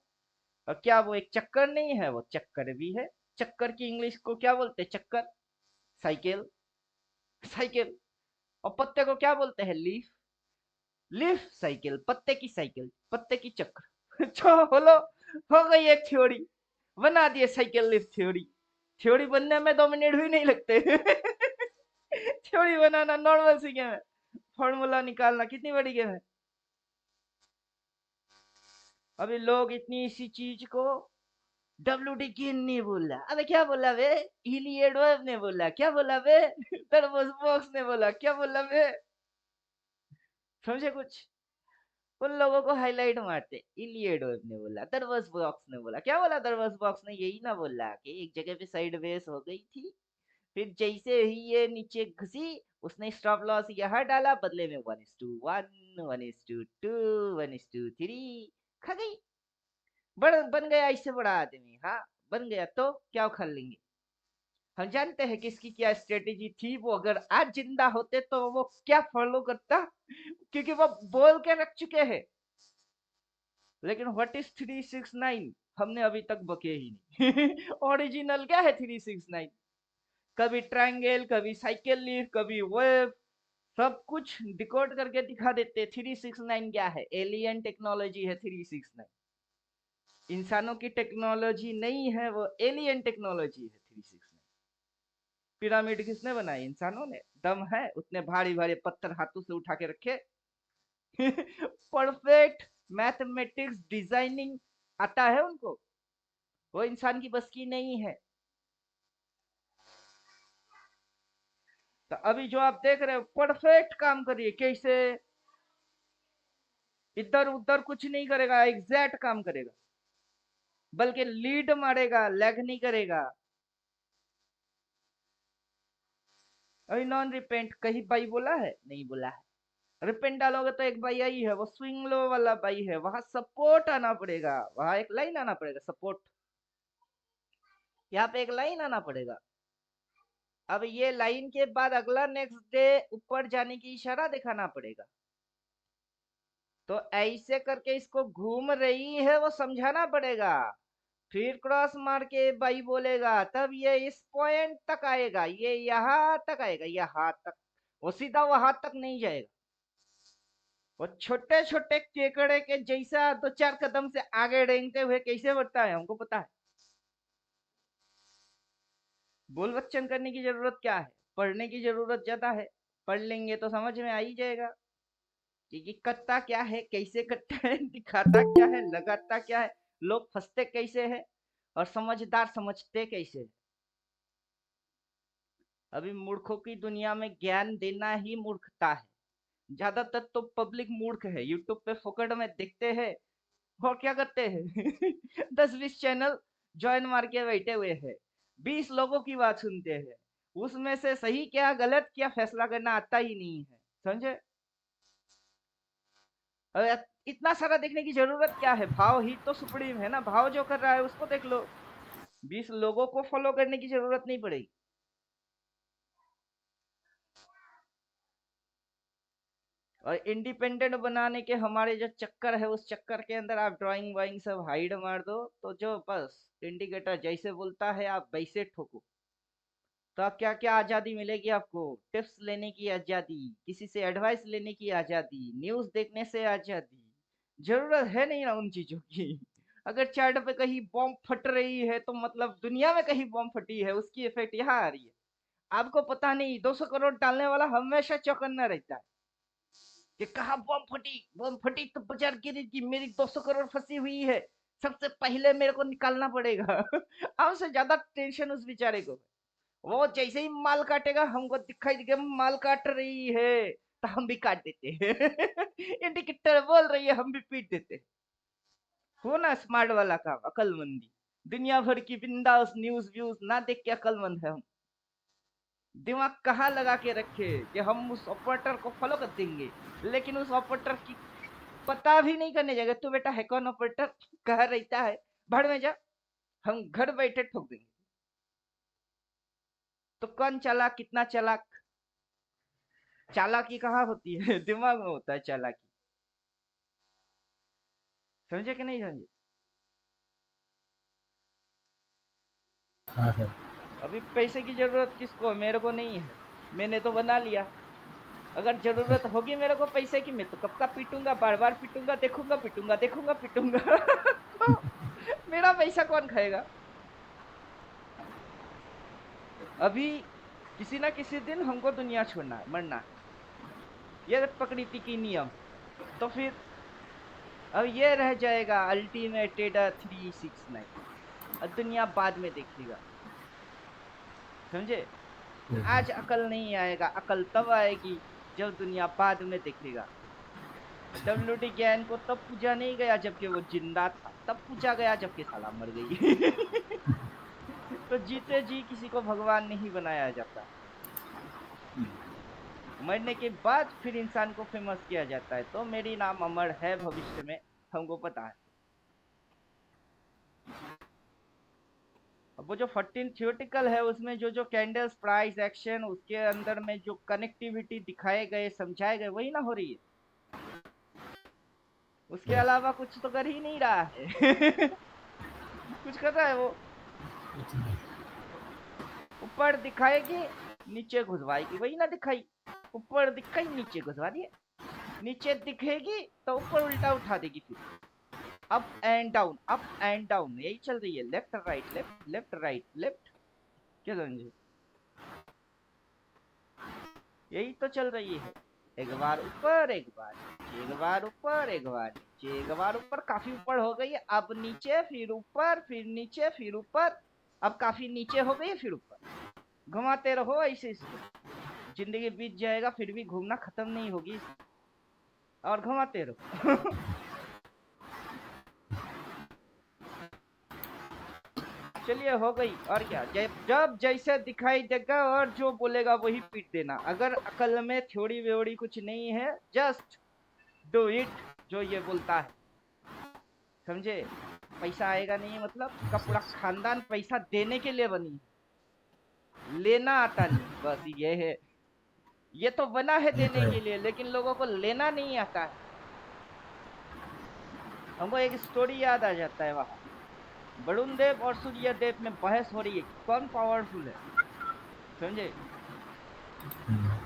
और क्या वो एक चक्कर नहीं है? वो चक्कर भी है। चक्कर की इंग्लिश को क्या बोलते हैं? चक्कर, साइकिल, साइकिल। और पत्ते को क्या बोलते हैं? लीफ, लीफ साइकिल, पत्ते की साइकिल, पत्ते की चक्कर। जो बोलो, हो गई एक थ्योरी, बना दिए साइकिल लीफ थ्योरी। थ्योरी बनने में 2 मिनट भी नहीं लगते। थ्योरी बनाना नॉर्मल सी गेम है, फॉर्मूला निकालना कितनी बड़ी गेम है। अभी लोग इतनी सी चीज को WD किन ने बोला, अबे क्या बोला बे? इलियडोव ने बोला, क्या बोला बे? टर्बोस बॉक्स ने बोला, क्या बोला बे? समझे कुछ? उन लोगों को हाईलाइट मारते, इलियडोव ने बोला, टर्बोस बॉक्स ने बोला, क्या बोला टर्बोस बॉक्स ने? यही ना बोला कि एक जगह पे साइड बेस हो गई थी, फिर जैसे ही ये नीचे घुसी उसने स्टॉप लॉस यहाँ डाला, बदले में 1:1, 1:2, 1:3 खा गई। बन गया इससे बड़ा आदमी, हाँ बन गया तो क्या उखाड़ लेंगे। हम जानते हैं कि इसकी क्या स्ट्रेटेजी थी, वो अगर आज जिंदा होते तो वो क्या फॉलो करता, क्योंकि वो बोल के रख चुके हैं। लेकिन व्हाट इज 369 हमने अभी तक बके ही नहीं। ओरिजिनल क्या है 369? कभी ट्रायंगल, कभी साइकिल लीफ, कभी वेव, सब कुछ डिकोड करके दिखा देते। 369 क्या है? एलियन टेक्नोलॉजी है 369। इंसानों की टेक्नोलॉजी नहीं है, वो एलियन टेक्नोलॉजी है 369। पिरामिड किसने बनाई? इंसानों ने। दम है उतने भारी भारी पत्थर हाथों से उठा के रखे। परफेक्ट मैथमेटिक्स डिजाइनिंग आता है उनको, वो इंसान की बस की नहीं है। तो अभी जो आप देख रहे हो परफेक्ट काम करिए, कैसे? इधर उधर कुछ नहीं करेगा, एग्जैक्ट काम करेगा, बल्कि लीड मारेगा, लैग नहीं करेगा। अभी नॉन रिपेंट कहीं बाई बोला है? नहीं बोला है। रिपेंट डालोगे तो एक बाई आई है, वो स्विंग लो वाला बाई है, वहां सपोर्ट आना पड़ेगा, वहां एक लाइन आना पड़ेगा, सपोर्ट। यहाँ पे एक लाइन आना पड़ेगा। अब ये लाइन के बाद अगला नेक्स्ट डे ऊपर जाने की इशारा दिखाना पड़ेगा। तो ऐसे करके इसको घूम रही है वो समझाना पड़ेगा। फिर क्रॉस मार के भाई बोलेगा, तब ये इस पॉइंट तक आएगा, ये यहाँ तक आएगा, यहाँ तक। वो सीधा वहां तक नहीं जाएगा, वो छोटे छोटे केकड़े के जैसा 2-4 कदम से आगे रेंगते हुए कैसे बढ़ता है हमको पता है। बोल बच्चन करने की जरूरत क्या है, पढ़ने की जरूरत ज्यादा है। पढ़ लेंगे तो समझ में आ ही जाएगा कि ये करता क्या है, कैसे करता है, दिखाता क्या है, लगाता क्या है, लोग फंसते कैसे है, और समझदार समझते कैसे है। अभी मूर्खों की दुनिया में ज्ञान देना ही मूर्खता है। ज्यादातर तो पब्लिक मूर्ख है, यूट्यूब पे फोकट में देखते हैं और क्या करते हैं 10-20 चैनल ज्वाइन मार के बैठे हुए हैं, 20 लोगों की बात सुनते हैं, उसमें से सही क्या गलत क्या फैसला करना आता ही नहीं है, समझे। अरे इतना सारा देखने की जरूरत क्या है, भाव ही तो सुप्रीम है ना, भाव जो कर रहा है उसको देख लो, 20 लोगों को फॉलो करने की जरूरत नहीं पड़ेगी। और इंडिपेंडेंट बनाने के हमारे जो चक्कर है, उस चक्कर के अंदर आप ड्राइंग वाइंग सब हाइड मार दो, तो जो बस इंडिकेटर जैसे बोलता है आप वैसे ठोको। तो आप क्या क्या आजादी मिलेगी आपको, टिप्स लेने की आजादी, किसी से एडवाइस लेने की आजादी, न्यूज देखने से आजादी। जरूरत है नहीं ना उन चीजों की। अगर चार्ट पे कहीं बॉम्ब फट रही है तो मतलब दुनिया में कहीं बॉम्ब फटी है, उसकी इफेक्ट यहाँ आ रही है, आपको पता नहीं। 200 करोड़ डालने वाला हमेशा चौकन्ना रहता है कि कहा बॉम्ब फटी तो बाजार गिरेगी, मेरी 200 करोड़ फंसी हुई है, सबसे पहले मेरे को निकालना पड़ेगा हमसे ज्यादा टेंशन उस बेचारे को। वो जैसे ही माल काटेगा हमको दिखाई देगा माल काट रही है, तो हम भी काट देते हैं इंडिकेटर बोल रही है, हम भी पीट देते हैं। हो ना स्मार्ट वाला काम, अकलमंदी। दुनिया भर की बिंदास न्यूज व्यूज ना देख के अकलमंद है हम। दिमाग कहाँ लगा के रखे कि हम उस ऑपरेटर को फॉलो कर देंगे, लेकिन उस ऑपरेटर की पता भी नहीं करने जाएगा। तू बेटा है कौन ऑपरेटर, कहाँ रहता है, भाड़ में जा, हम घर बैठे ठोक देंगे। तो कौन चालाक, कितना चालाक, चालाकी कहाँ होती है दिमाग में होता है चालाकी। समझे कि नहीं समझे। हाँ सर। अभी पैसे की जरूरत किसको, मेरे को नहीं है, मैंने तो बना लिया। अगर जरूरत होगी मेरे को पैसे की, मैं तो कब का पीटूंगा, बार बार पीटूंगा, देखूंगा पीटूंगा, देखूंगा पीटूंगा तो मेरा पैसा कौन खाएगा। अभी किसी ना किसी दिन हमको दुनिया छोड़ना है, मरना है, ये प्रकृति की नियम। तो फिर अब ये रह जाएगा अल्टीमेटेड 369, और दुनिया बाद में देखेगा, समझे। आज अकल नहीं आएगा, अकल तब आएगी जब दुनिया बाद में देखेगा। डब्ल्यूडी ज्ञान को तब पूजा नहीं गया जबकि वो जिंदा था, तब पूजा गया जबकि साला मर गई तो जीते जी किसी को भगवान नहीं बनाया जाता, मरने के बाद फिर इंसान को फेमस किया जाता है। तो मेरी नाम अमर है भविष्य में, हमको पता है। अब वो जो 14 थियोटिकल है उसमें जो जो कैंडल्स प्राइस एक्शन, उसके अंदर में जो कनेक्टिविटी दिखाए गए समझाए गए वही ना हो रही है, उसके अलावा कुछ तो कर ही नहीं रहा है कुछ कर रहा है वो, ऊपर दिखाएगी नीचे घुसवाएगी, वही ना दिखाई। ऊपर दिखाई नीचे घुसवा दिए, नीचे दिखेगी तो ऊपर उल्टा उठा देगी, फिर up and down, up and down, यही चल रही है, left right left, left right left, क्या समझे, यही तो चल रही है। एक बार ऊपर एक बार नीचे, एक बार ऊपर एक बार नीचे, एक बार ऊपर, काफी ऊपर हो गई, अब नीचे, फिर ऊपर, फिर नीचे, फिर ऊपर, अब काफी नीचे हो गई, फिर ऊपर। घुमाते रहो ऐसे इसको, जिंदगी बीत जाएगा फिर भी घूमना खत्म नहीं होगी इसकी, और घुमाते रहो चलिए हो गई, और क्या, जब जैसे दिखाई देगा और जो बोलेगा वही पीट देना। अगर अकल में थ्योरी व्योरी कुछ नहीं है, जस्ट डू इट जो ये बोलता है, समझे। पैसा आएगा नहीं मतलब का पूरा खानदान पैसा देने के लिए बनी है, लेना आता नहीं, बस ये है। ये तो बना है ये तो देने है। के लिए, लेकिन लोगों को लेना नहीं आता है। हमको एक स्टोरी याद आ जाता है वहां, वरुण देव और सूर्य देव में बहस हो रही है कौन पावरफुल है, समझे।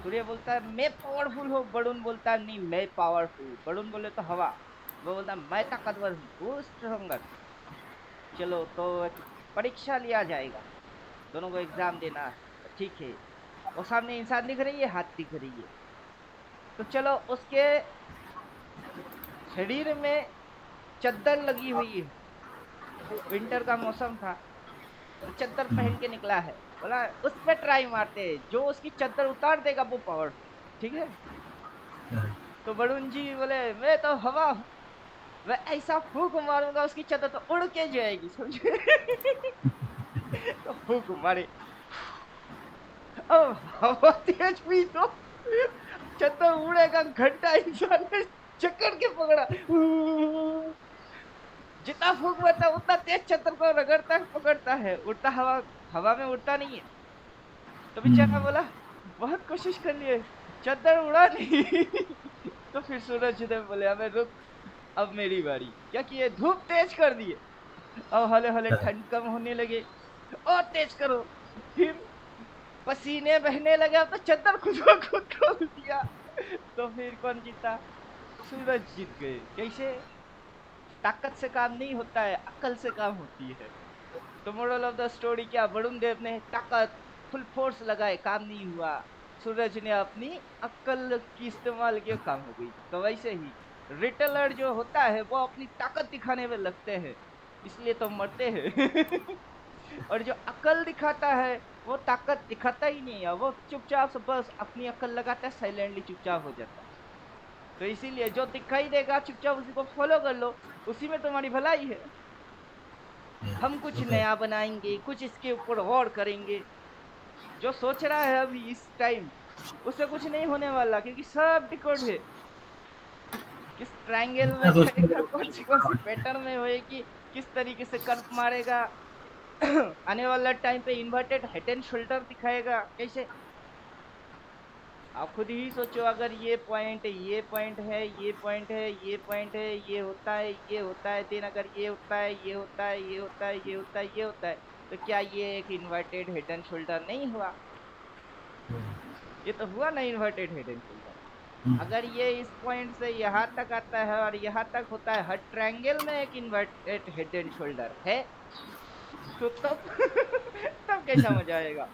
सूर्य बोलता है मैं पावरफुल हूँ, वरुण बोलता है नहीं मैं पावरफुल। वरुण बोले तो हवा, वो बोलता है मैं ताकतवर हूँ स्ट्रोंगर। चलो तो एक परीक्षा लिया जाएगा, दोनों को एग्जाम देना है, तो ठीक है। वो सामने इंसान दिख रही है, हाथ दिख रही है, तो चलो उसके शरीर में चद्दर लगी हुई है, विंटर का मौसम था, तो चद्दर पहन के निकला है, बोला उस पे ट्राई मारते हैं, जो उसकी चद्दर उतार देगा वो पावरफुल, ठीक है। तो वरुण जी बोले मैं तो हवा हूँ, मैं ऐसा फूंक मारूंगा उसकी चद्दर तो उड़ के जाएगी, समझे। तो फूंक मारे, अब हवा तेज हुई तो चद्दर उड़ेगा, घंटा इंसान ने जकड़ के पकड़ा, जितना फूंक मारता है उतना तेज चद्दर को रगड़ता है, पकड़ता है, उड़ता हवा, हवा में उड़ता नहीं है। तो बेचारा बोला बहुत कोशिश कर लिए, चद्दर उड़ा नहीं। तो फिर सूरज देव बोले हमें रुक, अब मेरी बारी, क्या किए धूप तेज कर दिए, अब हले हले ठंड कम होने लगे, और तेज करो, फिर पसीने बहने लगे, अब तो चद्दर खुद को खुद खोल दिया। तो फिर कौन जीता, सूरज जीत गए। कैसे, ताकत से काम नहीं होता है, अक्ल से काम होती है। तो मोरल ऑफ द स्टोरी क्या, वरुण देव ने ताकत फुल फोर्स लगाए, काम नहीं हुआ, सूरज ने अपनी अक्ल की इस्तेमाल किया, काम हो गई। तो वैसे ही रिटेलर जो होता है वो अपनी ताकत दिखाने में लगते हैं, इसलिए तो मरते हैं। और जो अकल दिखाता है वो ताकत दिखाता ही नहीं है, वो चुपचाप से बस अपनी अकल लगाता है, साइलेंटली चुपचाप हो जाता है। तो इसीलिए जो दिखाई देगा चुपचाप उसी को फॉलो कर लो, उसी में तुम्हारी भलाई है। हम कुछ नया बनाएंगे, कुछ इसके ऊपर और करेंगे, जो सोच रहा है अभी इस टाइम उससे कुछ नहीं होने वाला, क्योंकि सब डिकोड है, किस ट्रायंगल में जाएगा, कौन सी पैटर्न में होएगी, किस तरीके से कर्व मारेगा। आने वाला टाइम पे इन्वर्टेड हेड एंड शोल्डर दिखाएगा कैसे। आप खुद ही सोचो, अगर ये पॉइंट, ये पॉइंट है, ये पॉइंट है, ये पॉइंट है, ये होता है, ये होता है, देन अगर ये होता है, ये होता है, ये होता है, ये होता है, ये होता है, तो क्या ये एक इन्वर्टेड हेड एंड शोल्डर नहीं हुआ। ये तो हुआ ना इन्वर्टेड हेड एंड शोल्डर। अगर ये इस पॉइंट से यहाँ तक आता है और यहाँ तक होता है, हर ट्रायंगल में एक इन्वर्टेड हेड एंड शोल्डर है, तो तब तब कैसा मजा आएगा।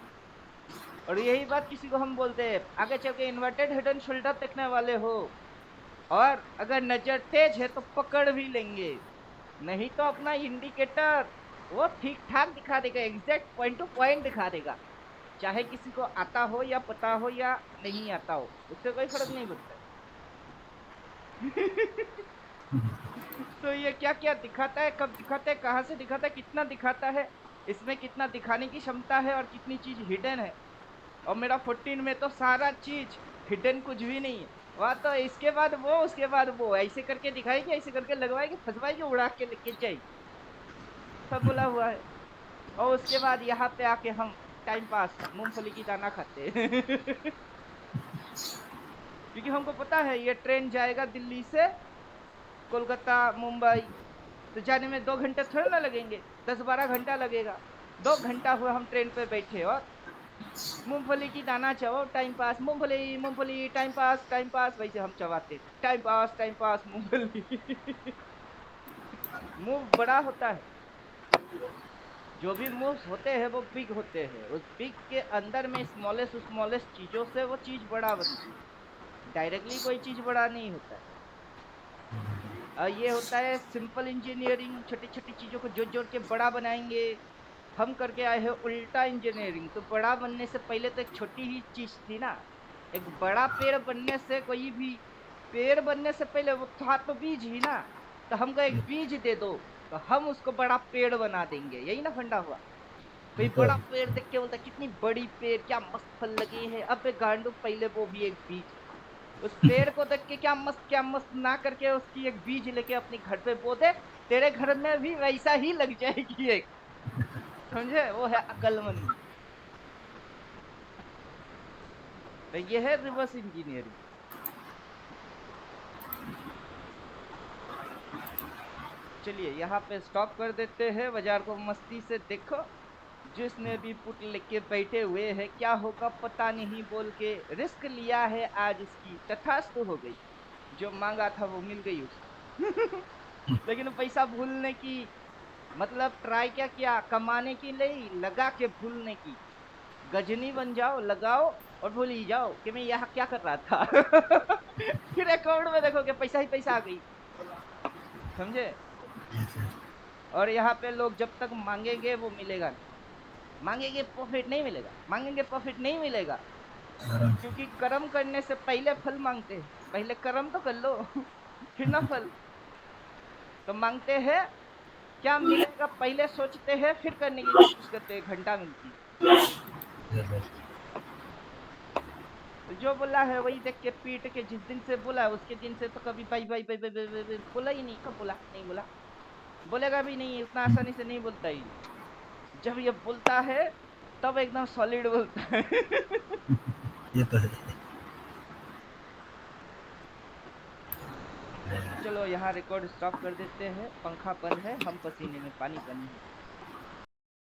और यही बात किसी को हम बोलते हैं, आगे चल के इन्वर्टेड हेड एंड शोल्डर देखने वाले हो और अगर नजर तेज है तो पकड़ भी लेंगे, नहीं तो अपना इंडिकेटर वो ठीक ठाक दिखा देगा, एग्जैक्ट पॉइंट टू पॉइंट दिखा देगा, चाहे किसी को आता हो या पता हो या नहीं आता हो, उससे कोई फर्क नहीं पड़ता। तो ये क्या क्या दिखाता है, कब दिखाता है, कहाँ से दिखाता है, कितना दिखाता है, इसमें कितना दिखाने की क्षमता है और कितनी चीज हिडन है। और मेरा 14 में तो सारा चीज हिडन, कुछ भी नहीं है वहां, तो इसके बाद वो उसके बाद वो ऐसे करके दिखाएगी, ऐसे करके लगवाएगी, फंसवाएगी, उड़ा के लेके जाएगी, सब बोला हुआ है। और उसके बाद यहाँ पे आके हम टाइम पास मूंगफली की दाना खाते हैं। क्योंकि हमको पता है ये ट्रेन जाएगा दिल्ली से कोलकाता मुंबई, तो जाने में 2 घंटे थोड़े ना लगेंगे, 10-12 घंटा लगेगा। 2 घंटा हुआ हम ट्रेन पे बैठे और मूंगफली की दाना चबाओ, टाइम पास, मूंगफली मूंगफली, टाइम पास, वैसे हम चबाते, टाइम पास मूंगफली। मुंह बड़ा होता है, जो भी मूव्स होते हैं वो बिग होते हैं, उस बिग के अंदर में स्मॉलेस्ट स्मॉलेस्ट चीजों से वो चीज बड़ा बनती है, डायरेक्टली कोई चीज बड़ा नहीं होता है। ये होता है सिंपल इंजीनियरिंग, छोटी छोटी चीजों को जोड़ जोड़ के बड़ा बनाएंगे। हम करके आए हैं उल्टा इंजीनियरिंग, तो बड़ा बनने से पहले तो एक छोटी ही चीज थी ना। एक बड़ा पेड़ बनने से, कोई भी पेड़ बनने से पहले वो था तो बीज ही ना, तो हमको एक बीज दे दो तो हम उसको बड़ा पेड़ बना देंगे, यही ना फंडा हुआ। कोई बड़ा पेड़ देख के बोलता कितनी बड़ी पेड़, क्या मस्त फल लगे हैं, अबे गांडू पहले वो भी एक बीज, उस पेड़ को देख के क्या मस्त ना करके उसकी एक बीज लेके अपने घर पे बो दे, तेरे घर में भी वैसा ही लग जाएगी एक, समझे, वो है अक्लमंदी। तो ये है रिवर्स इंजीनियरिंग। चलिए यहाँ पे स्टॉप कर देते हैं, बाजार को मस्ती से देखो। जिसने भी पुट लेके बैठे हुए हैं, क्या होगा पता नहीं बोल के रिस्क लिया है, आज उसकी तथास्तु हो गई। जो मांगा था वो मिल गई उसको। लेकिन पैसा भूलने की मतलब ट्राई क्या किया, कमाने की नहीं, लगा के भूलने की। गजनी बन जाओ, लगाओ और भूल ही जाओ कि मैं यहाँ क्या कर रहा था। फिर अकाउंट में देखो कि पैसा ही पैसा आ गई। समझे? और यहाँ पे लोग जब तक मांगेंगे वो मिलेगा नहीं, मांगेंगे प्रॉफिट नहीं मिलेगा, मांगेंगे प्रॉफिट नहीं मिलेगा। आराम से। क्योंकि कर्म करने से पहले फल मांगते हैं। पहले कर्म तो कर लो, फिर ना फल। तो मांगते हैं क्या मिलेगा पहले सोचते हैं, फिर करने की कोशिश करते हैं, घंटा मिलती। तो जो बोला है वही देख के पीट के, जिस दिन से बोला है उसके दिन से तो कभी भाई भाई भाई भाई, भाई, भाई, भाई बोला ही नहीं। कब बोला? नहीं बोला। बोलेगा भी नहीं, उतना आसानी से नहीं बोलता ही। जब ये बोलता है तब एकदम सॉलिड बोलता है। ये तो है। चलो यहाँ रिकॉर्ड स्टॉप कर देते हैं, पंखा बंद है, हम पसीने में पानी बने हैं।